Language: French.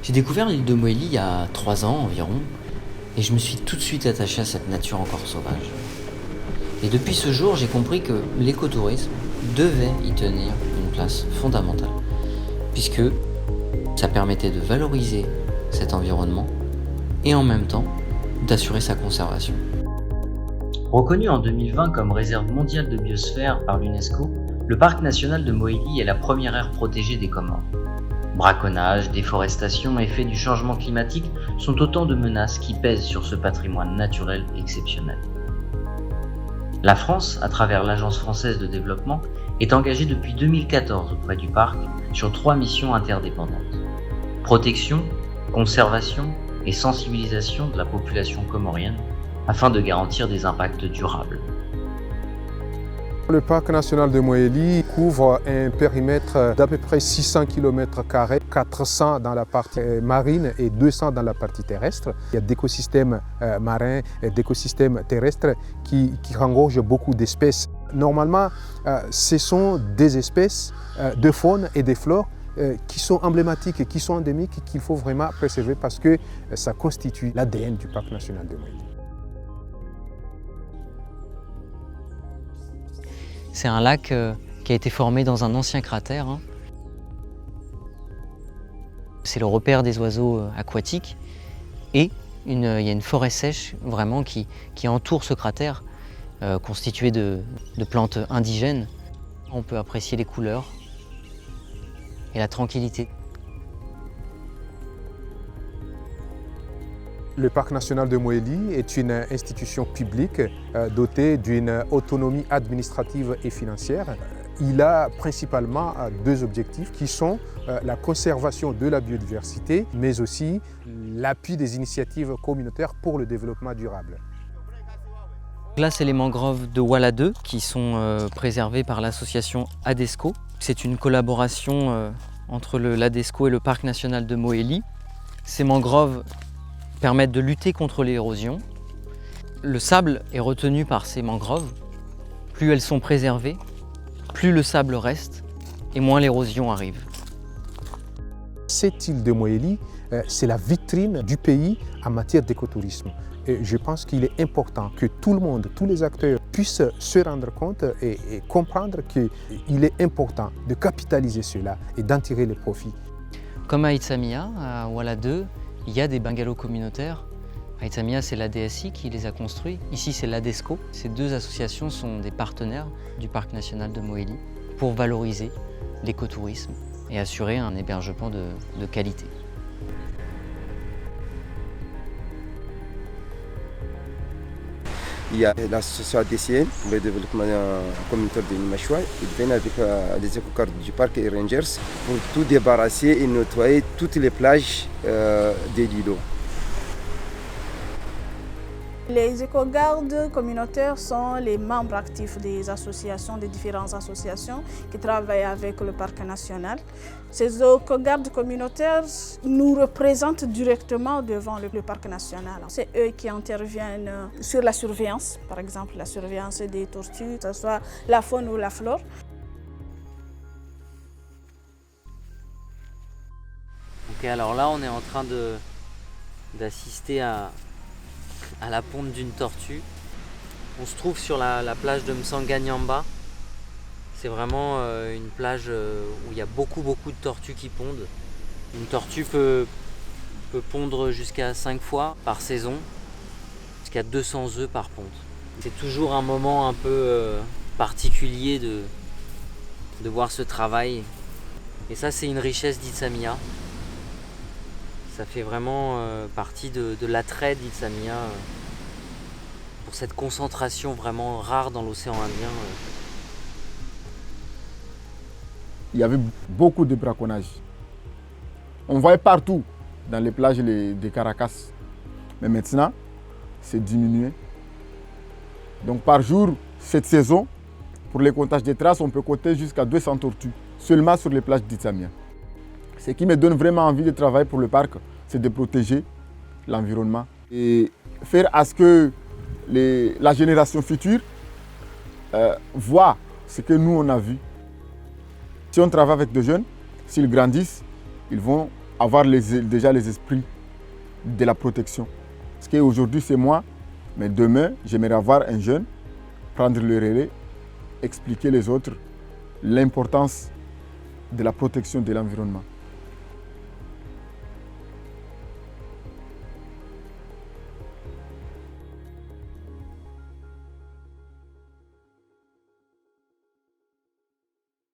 J'ai découvert l'île de Mohéli il y a 3 ans environ, et je me suis tout de suite attaché à cette nature encore sauvage. Et depuis ce jour, j'ai compris que l'écotourisme devait y tenir une place fondamentale, puisque ça permettait de valoriser cet environnement et en même temps d'assurer sa conservation. Reconnu en 2020 comme réserve mondiale de biosphère par l'UNESCO, le parc national de Mohéli est la première aire protégée des Comores. Braconnage, déforestation, effets du changement climatique sont autant de menaces qui pèsent sur ce patrimoine naturel exceptionnel. La France, à travers l'Agence française de développement, est engagée depuis 2014 auprès du parc sur 3 missions interdépendantes. Protection, conservation et sensibilisation de la population comorienne afin de garantir des impacts durables. Le parc national de Mohéli couvre un périmètre d'à peu près 600 km², 400 dans la partie marine et 200 dans la partie terrestre. Il y a d'écosystèmes marins et d'écosystèmes terrestres qui regorgent beaucoup d'espèces. Normalement, ce sont des espèces de faune et de flore qui sont emblématiques et qui sont endémiques et qu'il faut vraiment préserver parce que ça constitue l'ADN du parc national de Mohéli. C'est un lac qui a été formé dans un ancien cratère. C'est le repère des oiseaux aquatiques et il y a une forêt sèche vraiment qui entoure ce cratère constitué de plantes indigènes. On peut apprécier les couleurs et la tranquillité. Le parc national de Mohéli est une institution publique dotée d'une autonomie administrative et financière. Il a principalement 2 objectifs qui sont la conservation de la biodiversité, mais aussi l'appui des initiatives communautaires pour le développement durable. Là, c'est les mangroves de Wala 2 qui sont préservées par l'association ADESCO. C'est une collaboration entre l'ADESCO et le parc national de Mohéli. Ces mangroves permettent de lutter contre l'érosion. Le sable est retenu par ces mangroves. Plus elles sont préservées, plus le sable reste et moins l'érosion arrive. Cette île de Mohéli, c'est la vitrine du pays en matière d'écotourisme. Et je pense qu'il est important que tout le monde, tous les acteurs puissent se rendre compte et comprendre qu'il est important de capitaliser cela et d'en tirer les profits. Comme à Itsamia, à Wala 2, il y a des bungalows communautaires. À Itsamia, c'est la DSI qui les a construits. Ici, c'est l'ADESCO. Ces 2 associations sont des partenaires du parc national de Mohéli pour valoriser l'écotourisme et assurer un hébergement de qualité. Il y a l'association ADCN pour le développement communautaire de Limachoua. Ils viennent avec les éco-gardes du parc et Rangers pour tout débarrasser et nettoyer toutes les plages des îlots. Les éco-gardes communautaires sont les membres actifs des associations, des différentes associations qui travaillent avec le parc national. Ces éco-gardes communautaires nous représentent directement devant le parc national. C'est eux qui interviennent sur la surveillance, par exemple la surveillance des tortues, que ce soit la faune ou la flore. Ok, alors là, on est en train d'assister à la ponte d'une tortue. On se trouve sur la plage de Msanganyamba. C'est vraiment une plage où il y a beaucoup de tortues qui pondent. Une tortue peut pondre jusqu'à 5 fois par saison, jusqu'à 200 œufs par ponte. C'est toujours un moment un peu particulier de voir ce travail. Et ça, c'est une richesse d'Itsamia. Ça fait vraiment partie de l'attrait d'Itsamia pour cette concentration vraiment rare dans l'océan Indien. Il y avait beaucoup de braconnage. On voyait partout dans les plages de Caracas. Mais maintenant, c'est diminué. Donc par jour, cette saison, pour les comptages des traces, on peut compter jusqu'à 200 tortues, seulement sur les plages d'Itsamia. Ce qui me donne vraiment envie de travailler pour le parc, c'est de protéger l'environnement et faire à ce que la génération future voit ce que nous on a vu. Si on travaille avec des jeunes, s'ils grandissent, ils vont avoir déjà les esprits de la protection. Parce qu'aujourd'hui, c'est moi, mais demain, j'aimerais avoir un jeune, prendre le relais, expliquer les autres l'importance de la protection de l'environnement.